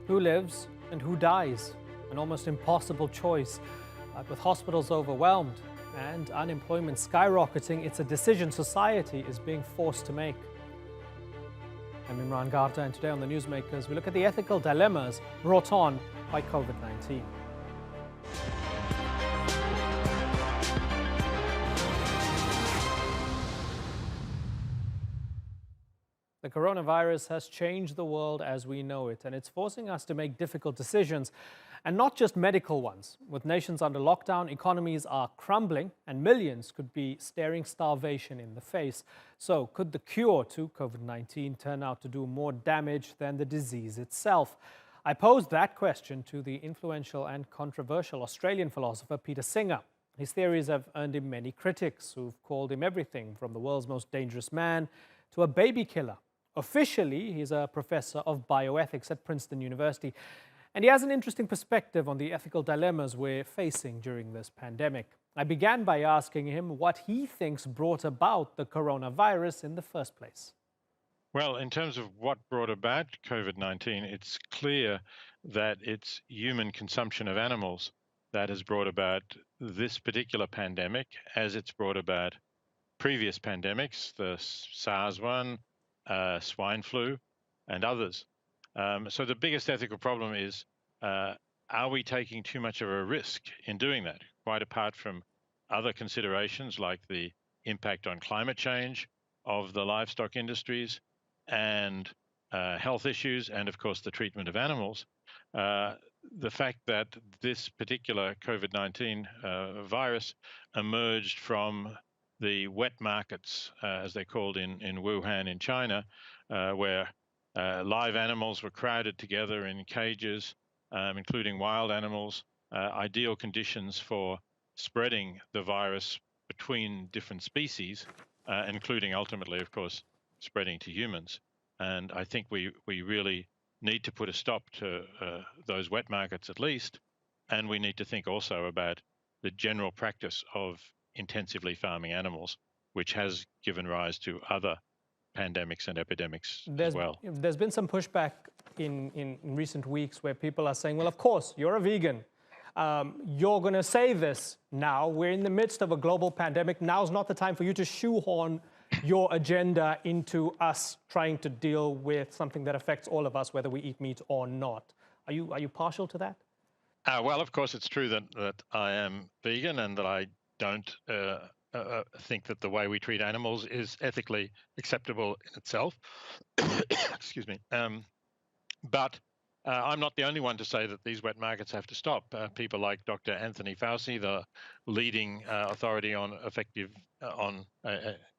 Who lives and who dies? An almost impossible choice. With hospitals overwhelmed and unemployment skyrocketing, it's a decision society is being forced to make. I'm Imran Gavda, and today on the Newsmakers, we look at the ethical dilemmas brought on by COVID-19. The coronavirus has changed the world as we know it, and it's forcing us to make difficult decisions, and not just medical ones. With nations under lockdown, economies are crumbling, and millions could be staring starvation in the face. So, could the cure to COVID-19 turn out to do more damage than the disease itself? I posed that question to the influential and controversial Australian philosopher Peter Singer. His theories have earned him many critics who've called him everything from the world's most dangerous man to a baby killer. Officially, he's a professor of bioethics at Princeton University, and he has an interesting perspective on the ethical dilemmas we're facing during this pandemic. I began by asking him what he thinks brought about the coronavirus in the first place. Well, in terms of what brought about COVID-19, it's clear that it's human consumption of animals that has brought about this particular pandemic, as it's brought about previous pandemics, the SARS one, swine flu, and others. So the biggest ethical problem is, are we taking too much of a risk in doing that? Quite apart from other considerations like the impact on climate change of the livestock industries and health issues, and of course the treatment of animals, the fact that this particular COVID-19 virus emerged from the wet markets, as they're called in Wuhan in China, where live animals were crowded together in cages, including wild animals, ideal conditions for spreading the virus between different species, including ultimately, of course, spreading to humans. And I think we really need to put a stop to those wet markets at least, and we need to think also about the general practice of intensively farming animals, which has given rise to other pandemics and epidemics as well. There's been some pushback in recent weeks where people are saying, well, of course, you're a vegan. You're going to say this now. We're in the midst of a global pandemic. Now's not the time for you to shoehorn your agenda into us trying to deal with something that affects all of us, whether we eat meat or not. Are you partial to that? Well, of course, it's true that I am vegan and that I don't think that the way we treat animals is ethically acceptable in itself. Excuse me. But I'm not the only one to say that these wet markets have to stop. People like Dr. Anthony Fauci, the leading authority on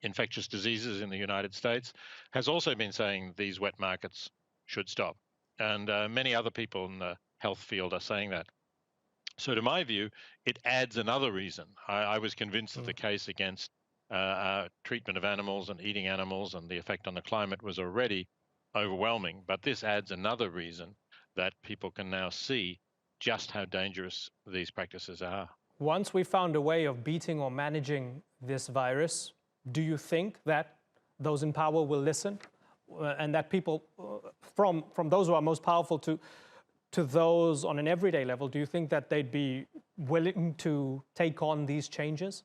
infectious diseases in the United States, has also been saying these wet markets should stop. And many other people in the health field are saying that. So to my view, it adds another reason. I was convinced that the case against treatment of animals and eating animals and the effect on the climate was already overwhelming. But this adds another reason that people can now see just how dangerous these practices are. Once we found a way of beating or managing this virus, do you think that those in power will listen? And that people, from those who are most powerful to those on an everyday level, do you think that they'd be willing to take on these changes?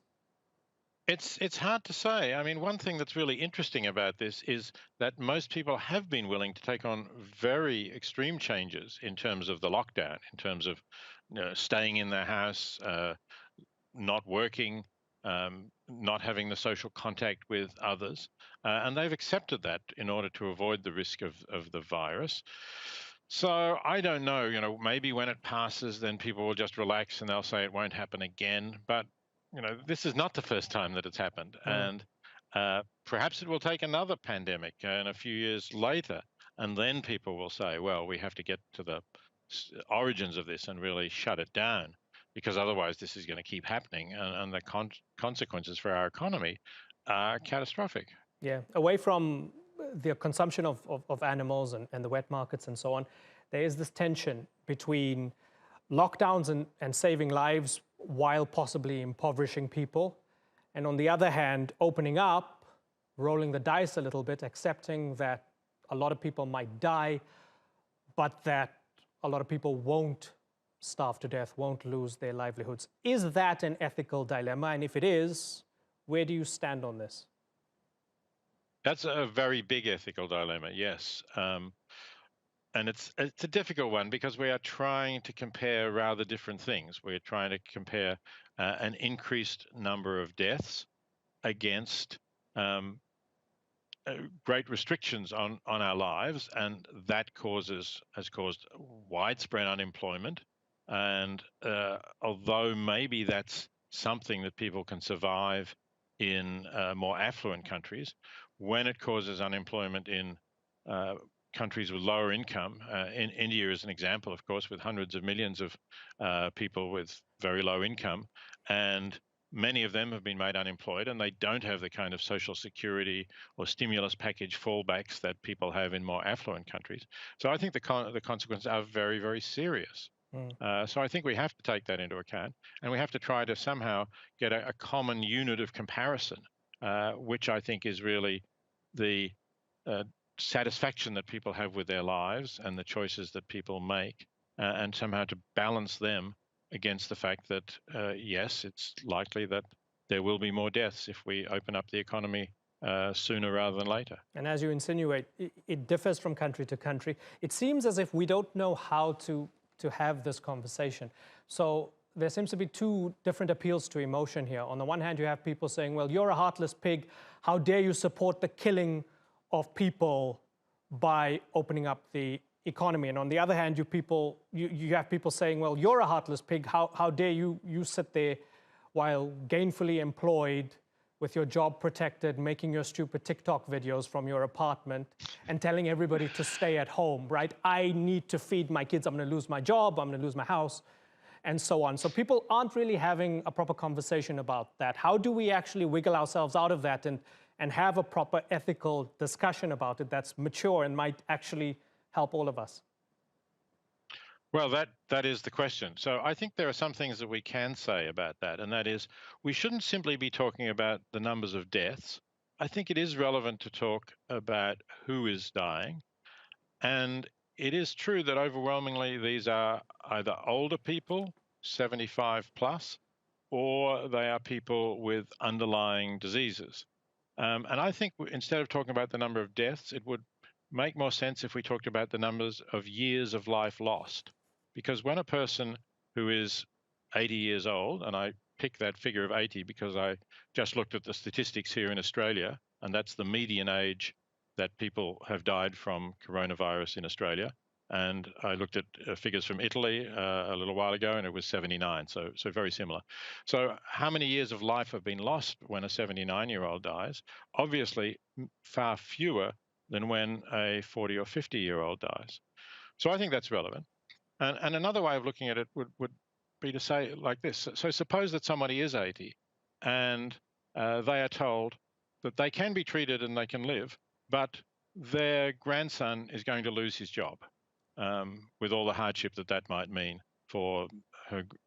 It's hard to say. I mean, one thing that's really interesting about this is that most people have been willing to take on very extreme changes in terms of the lockdown, in terms of staying in their house, not working, not having the social contact with others. And they've accepted that in order to avoid the risk of the virus. So I don't know, maybe when it passes, then people will just relax and they'll say it won't happen again. But, this is not the first time that it's happened. And perhaps it will take another pandemic and a few years later, and then people will say, well, we have to get to the origins of this and really shut it down, because otherwise this is going to keep happening, and the consequences for our economy are catastrophic. Yeah, away from the consumption of animals and the wet markets and so on, there is this tension between lockdowns and saving lives while possibly impoverishing people, and on the other hand, opening up, rolling the dice a little bit, accepting that a lot of people might die, but that a lot of people won't starve to death, won't lose their livelihoods. Is that an ethical dilemma? And if it is, where do you stand on this? That's a very big ethical dilemma, yes. And it's a difficult one because we are trying to compare rather different things. We're trying to compare an increased number of deaths against um, great restrictions on our lives, and that has caused widespread unemployment. And although maybe that's something that people can survive in more affluent countries, when it causes unemployment in countries with lower income, in India is an example, of course, with hundreds of millions of people with very low income, and many of them have been made unemployed, and they don't have the kind of social security or stimulus package fallbacks that people have in more affluent countries. So I think the consequences are very, very serious. Mm. So I think we have to take that into account, and we have to try to somehow get a common unit of comparison, which I think is really the uh, satisfaction that people have with their lives and the choices that people make, and somehow to balance them against the fact that, yes, it's likely that there will be more deaths if we open up the economy sooner rather than later. And as you insinuate, it differs from country to country. It seems as if we don't know how to have this conversation. So there seems to be two different appeals to emotion here. On the one hand, you have people saying, well, you're a heartless pig. How dare you support the killing of people by opening up the economy? And on the other hand, you have people saying, well, you're a heartless pig. How dare you sit there while gainfully employed with your job protected, making your stupid TikTok videos from your apartment and telling everybody to stay at home, right? I need to feed my kids. I'm going to lose my job. I'm going to lose my house, and so on. So people aren't really having a proper conversation about that. How do we actually wiggle ourselves out of that and have a proper ethical discussion about it that's mature and might actually help all of us? Well, that is the question. So I think there are some things that we can say about that, and that is we shouldn't simply be talking about the numbers of deaths. I think it is relevant to talk about who is dying. And it is true that overwhelmingly these are either older people, 75 plus, or they are people with underlying diseases. And I think instead of talking about the number of deaths, it would make more sense if we talked about the numbers of years of life lost. Because when a person who is 80 years old, and I pick that figure of 80 because I just looked at the statistics here in Australia, and that's the median age that people have died from coronavirus in Australia. And I looked at figures from Italy a little while ago, and it was 79, so very similar. So how many years of life have been lost when a 79-year-old dies? Obviously, far fewer than when a 40 or 50-year-old dies. So I think that's relevant. And another way of looking at it would be to say like this. So suppose that somebody is 80 and they are told that they can be treated and they can live, but their grandson is going to lose his job, with all the hardship that that might mean for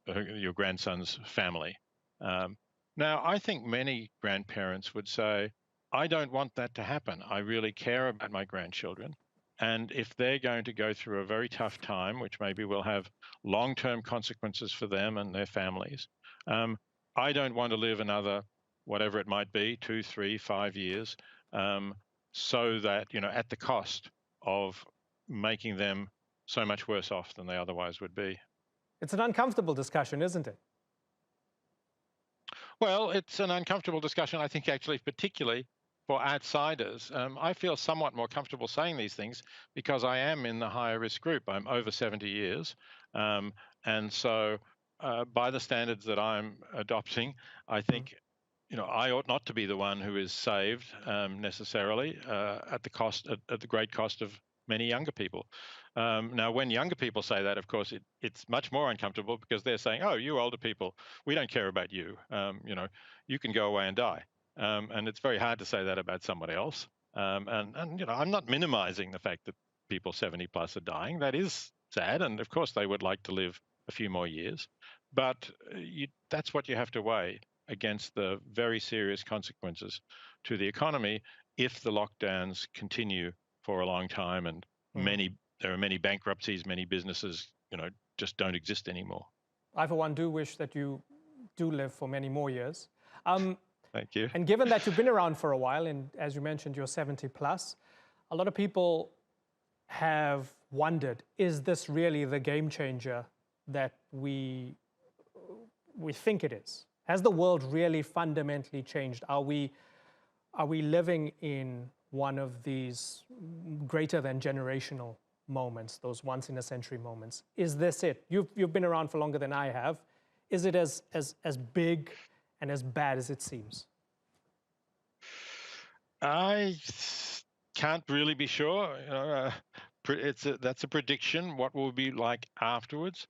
your grandson's family. Now, I think many grandparents would say, I don't want that to happen. I really care about my grandchildren. And if they're going to go through a very tough time, which maybe will have long-term consequences for them and their families, I don't want to live another, whatever it might be, 2, 3, 5 years, so that, at the cost of making them so much worse off than they otherwise would be. It's an uncomfortable discussion, isn't it? Well, it's an uncomfortable discussion, I think, actually, particularly for outsiders. I feel somewhat more comfortable saying these things because I am in the higher risk group. I'm over 70 years. And so, by the standards that I'm adopting, I think, I ought not to be the one who is saved necessarily at the great cost of many younger people. Now, when younger people say that, of course, it's much more uncomfortable because they're saying, "Oh, you older people, we don't care about you. You can go away and die." And it's very hard to say that about somebody else. And I'm not minimizing the fact that people 70 plus are dying. That is sad, and of course, they would like to live a few more years. But that's what you have to weigh against the very serious consequences to the economy if the lockdowns continue for a long time and many there are many bankruptcies, many businesses, just don't exist anymore. I, for one, do wish that you do live for many more years. Um, Thank you. and given that you've been around for a while, and as you mentioned, you're 70 plus, a lot of people have wondered, is this really the game changer that we think it is? Has the world really fundamentally changed? Are we living in one of these greater than generational moments, those once in a century moments? Is this it? You've been around for longer than I have. Is it as big and as bad as it seems? I can't really be sure. That's a prediction. What will it be like afterwards?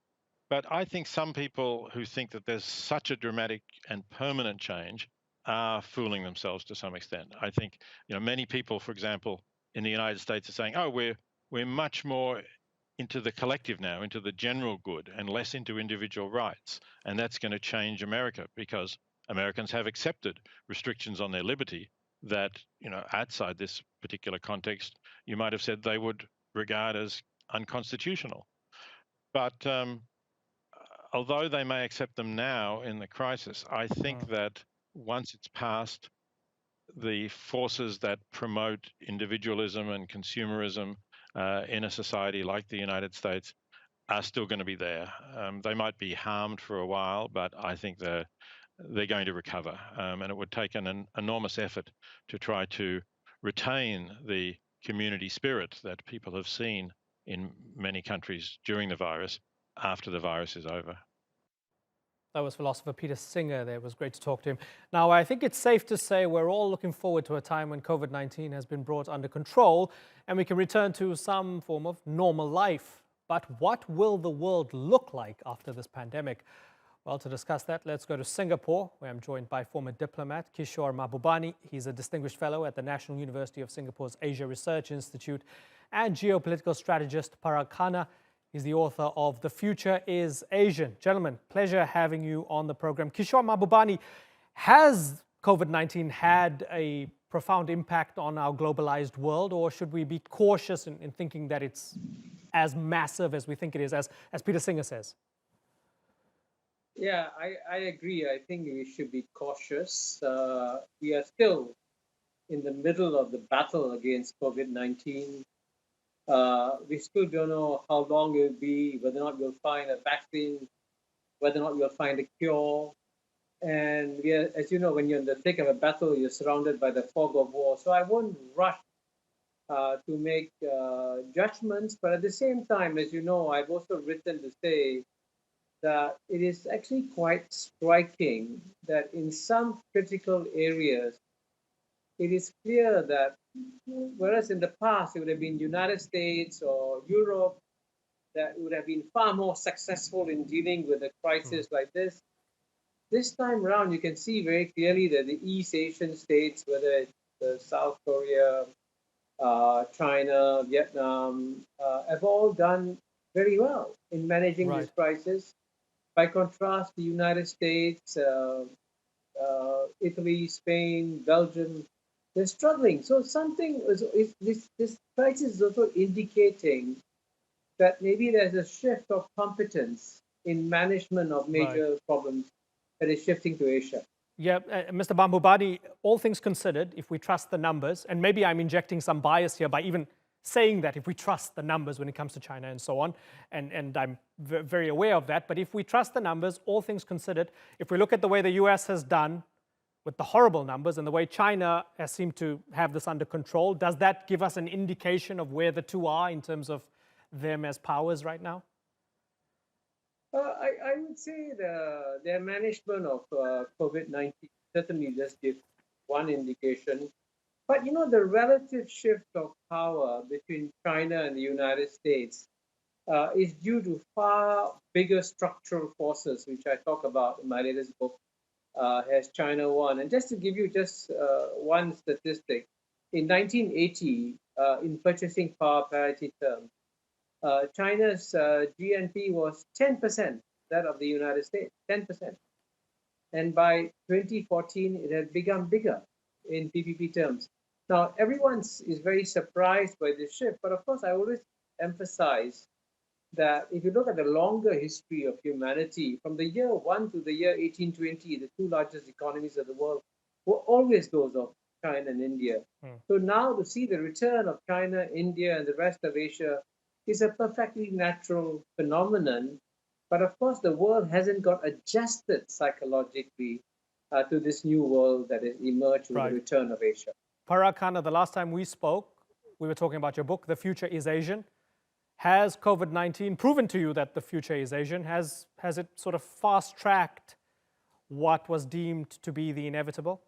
But I think some people who think that there's such a dramatic and permanent change are fooling themselves to some extent. I think many people, for example, in the United States, are saying, "Oh, we're much more into the collective now, into the general good, and less into individual rights, and that's going to change America because Americans have accepted restrictions on their liberty that outside this particular context you might have said they would regard as unconstitutional." But although they may accept them now in the crisis, I think that once it's passed, the forces that promote individualism and consumerism in a society like the United States are still going to be there. They might be harmed for a while, but I think they're going to recover. And it would take an enormous effort to try to retain the community spirit that people have seen in many countries during the virus after the virus is over. That was philosopher Peter Singer there. It was great to talk to him. Now, I think it's safe to say we're all looking forward to a time when COVID-19 has been brought under control and we can return to some form of normal life. But what will the world look like after this pandemic? Well, to discuss that, let's go to Singapore, where I'm joined by former diplomat Kishore Mahbubani. He's a distinguished fellow at the National University of Singapore's Asia Research Institute, and geopolitical strategist Parag Khanna. He's the author of The Future is Asian. Gentlemen, pleasure having you on the program. Kishore Mahbubani, has COVID-19 had a profound impact on our globalized world, or should we be cautious in thinking that it's as massive as we think it is, as Peter Singer says? Yeah, I agree. I think we should be cautious. We are still in the middle of the battle against COVID-19. We still don't know how long it will be, whether or not we'll find a vaccine, whether or not we'll find a cure. And we are, as you know, when you're in the thick of a battle, you're surrounded by the fog of war. So I won't rush to make judgments. But at the same time, as you know, I've also written to say that it is actually quite striking that in some critical areas, it is clear that whereas in the past it would have been United States or Europe that would have been far more successful in dealing with a crisis like this time around you can see very clearly that the East Asian states, whether it's South Korea, China, Vietnam, have all done very well in managing this crisis. By contrast, the United States, Italy, Spain, Belgium, they're struggling. So this crisis is also indicating that maybe there's a shift of competence in management of major problems that is shifting to Asia. Yeah, Mr. Mahbubani, all things considered, if we trust the numbers, and maybe I'm injecting some bias here by even saying that if we trust the numbers when it comes to China and so on, and I'm very aware of that, but if we trust the numbers, all things considered, if we look at the way the US has done with the horrible numbers and the way China has seemed to have this under control, does that give us an indication of where the two are in terms of them as powers right now? I would say their management of COVID-19 certainly just gives one indication. But the relative shift of power between China and the United States is due to far bigger structural forces, which I talk about in my latest book, Has China Won? And just to give you one statistic, in 1980, in purchasing power parity terms, China's GNP was 10% that of the United States, 10%. And by 2014, it had become bigger in PPP terms. Now, everyone is very surprised by this shift, but of course, I always emphasize that if you look at the longer history of humanity, from the year 1 to the year 1820, the two largest economies of the world were always those of China and India. So now to see the return of China, India, and the rest of Asia is a perfectly natural phenomenon. But of course, the world hasn't got adjusted psychologically to this new world that has emerged with the return of Asia. Parag Khanna, the last time we spoke, we were talking about your book, The Future is Asian. Has COVID-19 proven to you that the future is Asian? Has it sort of fast-tracked what was deemed to be the inevitable?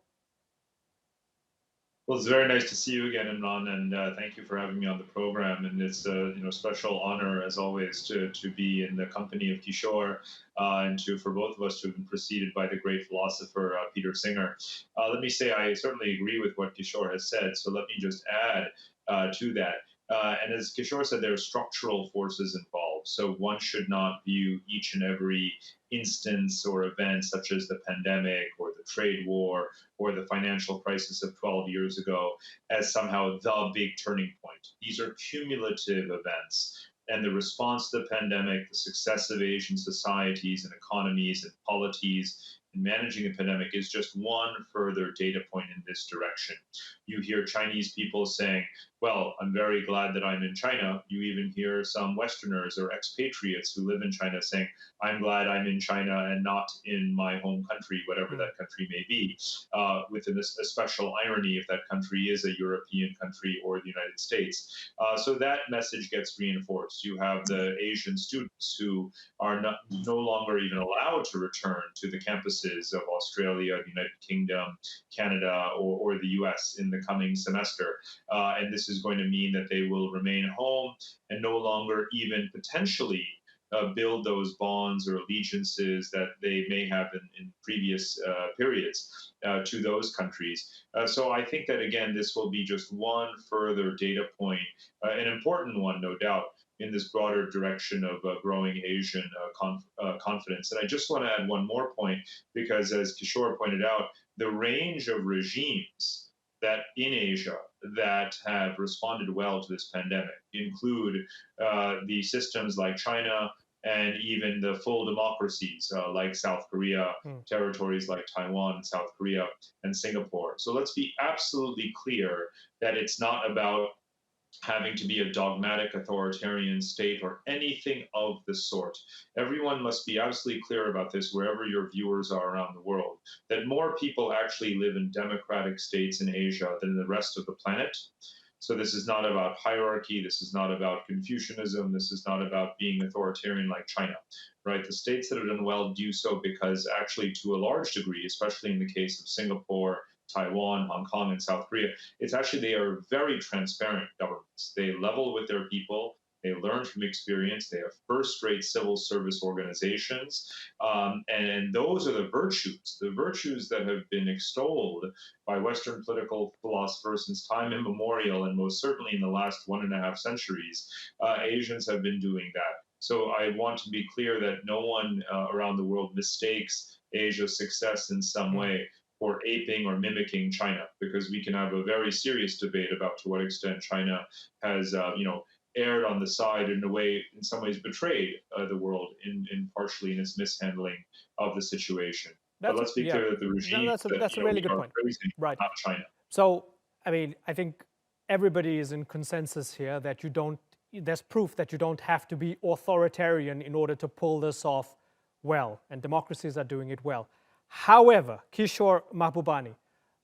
Well, it's very nice to see you again, Imran, and thank you for having me on the program. And it's a special honor, as always, to be in the company of Kishore and for both of us to have been preceded by the great philosopher Peter Singer. Let me say I certainly agree with what Kishore has said, so let me just add to that. And as Kishore said, there are structural forces involved. So one should not view each and every instance or event, such as the pandemic or the trade war or the financial crisis of 12 years ago, as somehow the big turning point. These are cumulative events. And the response to the pandemic, the success of Asian societies and economies and polities in managing the pandemic is just one further data point in this direction. You hear Chinese people saying, well, I'm very glad that I'm in China. You even hear some Westerners or expatriates who live in China saying, I'm glad I'm in China and not in my home country, whatever that country may be, with a special irony if that country is a European country or the United States. So that message gets reinforced. You have the Asian students who are no longer even allowed to return to the campuses of Australia, the United Kingdom, Canada, or the US in the coming semester. And this is going to mean that they will remain home and no longer even potentially build those bonds or allegiances that they may have in previous periods to those countries. So I think that, again, this will be just one further data point, an important one, no doubt, in this broader direction of growing Asian confidence. And I just want to add one more point, because as Kishore pointed out, the range of regimes that in Asia that have responded well to this pandemic include the systems like China and even the full democracies like South Korea, territories like Taiwan, South Korea, and Singapore. So let's be absolutely clear that it's not about having to be a dogmatic authoritarian state or anything of the sort. Everyone must be absolutely clear about this, wherever your viewers are around the world, that more people actually live in democratic states in Asia than in the rest of the planet. So this is not about hierarchy. This is not about Confucianism. This is not about being authoritarian like China, right? The states that have done well do so because actually, to a large degree, especially in the case of Singapore, Taiwan, Hong Kong, and South Korea, it's actually they are very transparent governments. They level with their people. They learn from experience. They have first-rate civil service organizations. And those are the virtues that have been extolled by Western political philosophers since time immemorial, and most certainly in the last 1.5 centuries. Asians have been doing that. So I want to be clear that no one around the world mistakes Asia's success in some way for aping or mimicking China, because we can have a very serious debate about to what extent China has, erred on the side, in a way, in some ways betrayed the world in partially in its mishandling of the situation. But let's be clear that the regime that's a really good point. Praising, right. Not China. So, I mean, I think everybody is in consensus here that there's proof that you don't have to be authoritarian in order to pull this off well, and democracies are doing it well. However, Kishore Mahbubani,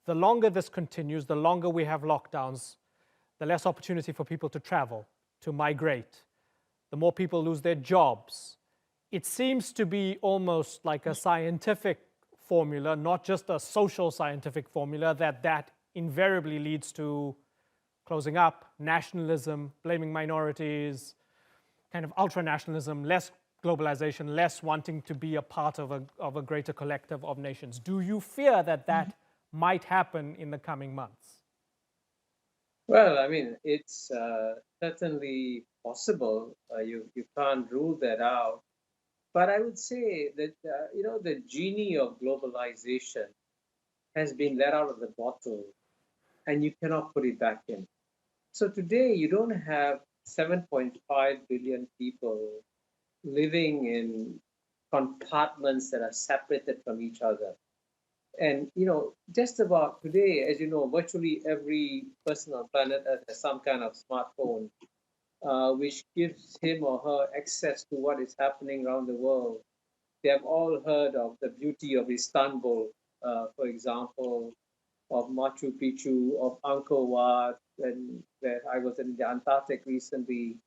the longer this continues, the longer we have lockdowns, the less opportunity for people to travel, to migrate, the more people lose their jobs. It seems to be almost like a scientific formula, not just a social scientific formula, that invariably leads to closing up, nationalism, blaming minorities, kind of ultra-nationalism, less globalization, less wanting to be a part of a greater collective of nations. Do you fear that might happen in the coming months? Well, I mean, it's certainly possible. You can't rule that out. But I would say that, the genie of globalization has been let out of the bottle, and you cannot put it back in. So today, you don't have 7.5 billion people living in compartments that are separated from each other. And, just about today, as you know, virtually every person on planet Earth has some kind of smartphone, which gives him or her access to what is happening around the world. They have all heard of the beauty of Istanbul, for example, of Machu Picchu, of Angkor Wat, and where I was in the Antarctic recently.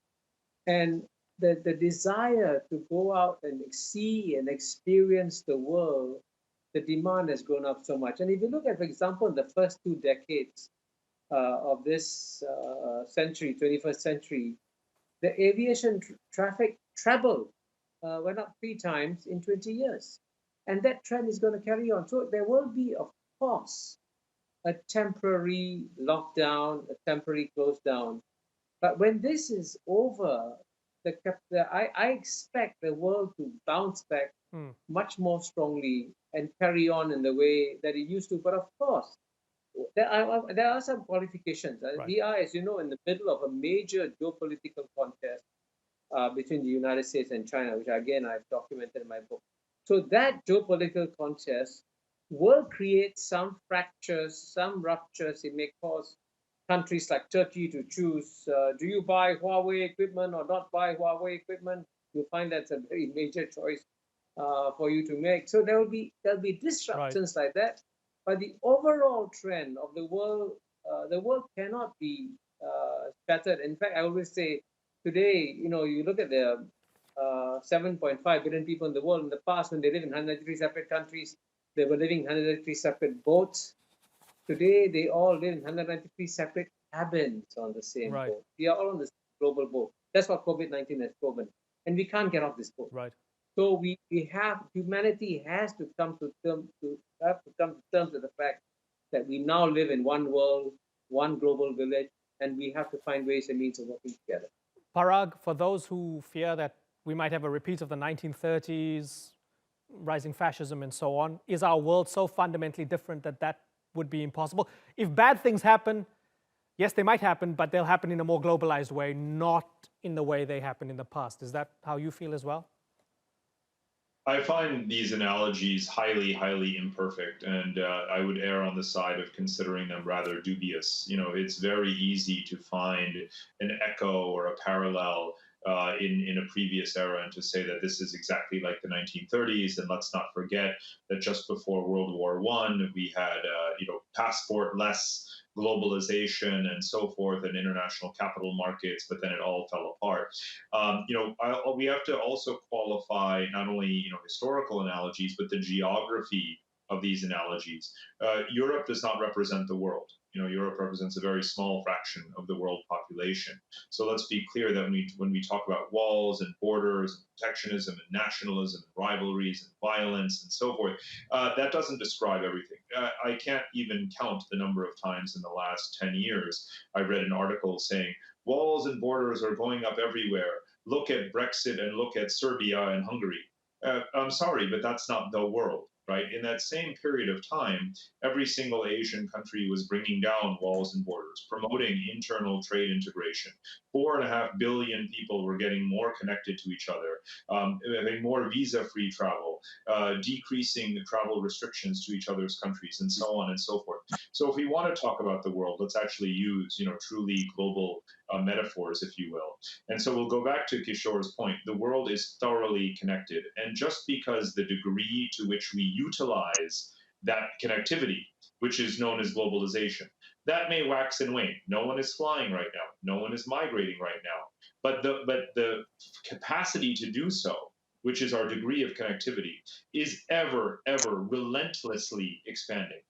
And the desire to go out and see and experience the world, the demand has grown up so much. And if you look at, for example, in the first 2 decades of this century, 21st century, the aviation traffic trebled, went up 3 times in 20 years. And that trend is going to carry on. So there will be, of course, a temporary lockdown, a temporary close down. But when this is over, I expect the world to bounce back much more strongly and carry on in the way that it used to. But of course, there are some qualifications. Right. We are, as you know, in the middle of a major geopolitical contest between the United States and China, which again I've documented in my book. So that geopolitical contest will create some fractures, some ruptures. It may cause countries like Turkey to choose, do you buy Huawei equipment or not buy Huawei equipment? You'll find that's a very major choice for you to make. So there'll be disruptions like that. But the overall trend of the world cannot be scattered. In fact, I always say today, you look at the 7.5 billion people in the world. In the past, when they lived in 193 separate countries, they were living in 193 separate boats. Today, they all live in 193 separate cabins on the same boat. We are all on this global boat. That's what COVID-19 has proven. And we can't get off this boat. Right. So humanity has to come to terms with the fact that we now live in one world, one global village, and we have to find ways and means of working together. Parag, for those who fear that we might have a repeat of the 1930s, rising fascism and so on, is our world so fundamentally different that would be impossible? If bad things happen, yes, they might happen, but they'll happen in a more globalized way, not in the way they happened in the past. Is that how you feel as well? I find these analogies highly, highly imperfect, and I would err on the side of considering them rather dubious. It's very easy to find an echo or a parallel in a previous era and to say that this is exactly like the 1930s. And let's not forget that just before World War I, we had, passport-less globalization and so forth, and international capital markets, but then it all fell apart. We have to also qualify not only historical analogies, but the geography of these analogies. Europe does not represent the world. Europe represents a very small fraction of the world population. So let's be clear that when we talk about walls and borders and protectionism and nationalism and rivalries and violence and so forth, that doesn't describe everything. I can't even count the number of times in the last 10 years I read an article saying walls and borders are going up everywhere. Look at Brexit and look at Serbia and Hungary. I'm sorry, but that's not the world. Right? In that same period of time, every single Asian country was bringing down walls and borders, promoting internal trade integration. 4.5 billion people were getting more connected to each other, having more visa-free travel, decreasing the travel restrictions to each other's countries, and so on and so forth. So if we want to talk about the world, let's actually use, truly global metaphors, if you will. And so we'll go back to Kishore's point. The world is thoroughly connected. And just because the degree to which we utilize that connectivity, which is known as globalization, that may wax and wane. No one is flying right now. No one is migrating right now. But the capacity to do so, which is our degree of connectivity, is ever, ever relentlessly expanding.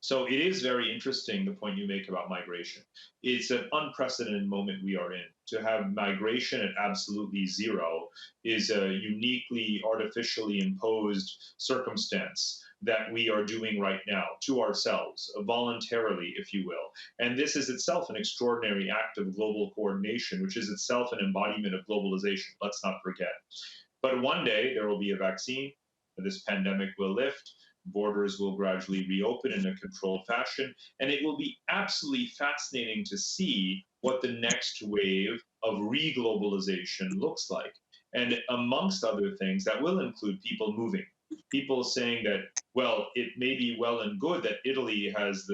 So it is very interesting, the point you make about migration. It's an unprecedented moment we are in. To have migration at absolutely zero is a uniquely artificially imposed circumstance that we are doing right now to ourselves, voluntarily, if you will. And this is itself an extraordinary act of global coordination, which is itself an embodiment of globalization. Let's not forget. But one day there will be a vaccine, this pandemic will lift. borders will gradually reopen in a controlled fashion. And it will be absolutely fascinating to see what the next wave of re-globalization looks like. And amongst other things, that will include people moving, people saying that, well, it may be well and good that Italy has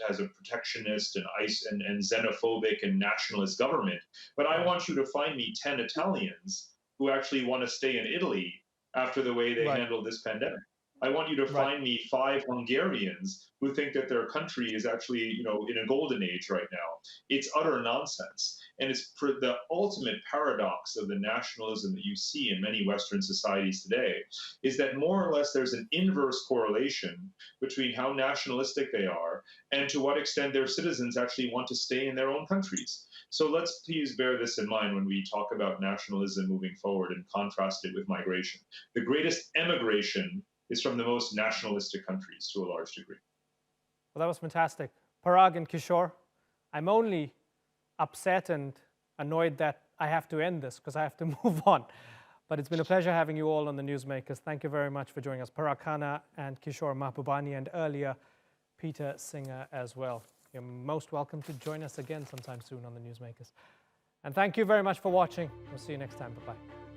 has a protectionist and xenophobic and nationalist government, but I want you to find me 10 Italians who actually want to stay in Italy after the way they handled this pandemic. I want you to find me 5 Hungarians who think that their country is actually, in a golden age right now. It's utter nonsense. And it's the ultimate paradox of the nationalism that you see in many Western societies today is that more or less there's an inverse correlation between how nationalistic they are and to what extent their citizens actually want to stay in their own countries. So let's please bear this in mind when we talk about nationalism moving forward and contrast it with migration. The greatest emigration is from the most nationalistic countries to a large degree. Well, that was fantastic. Parag and Kishore, I'm only upset and annoyed that I have to end this because I have to move on. But it's been a pleasure having you all on the Newsmakers. Thank you very much for joining us. Parag Khanna and Kishore Mahbubani, and earlier Peter Singer as well. You're most welcome to join us again sometime soon on the Newsmakers. And thank you very much for watching. We'll see you next time. Bye-bye.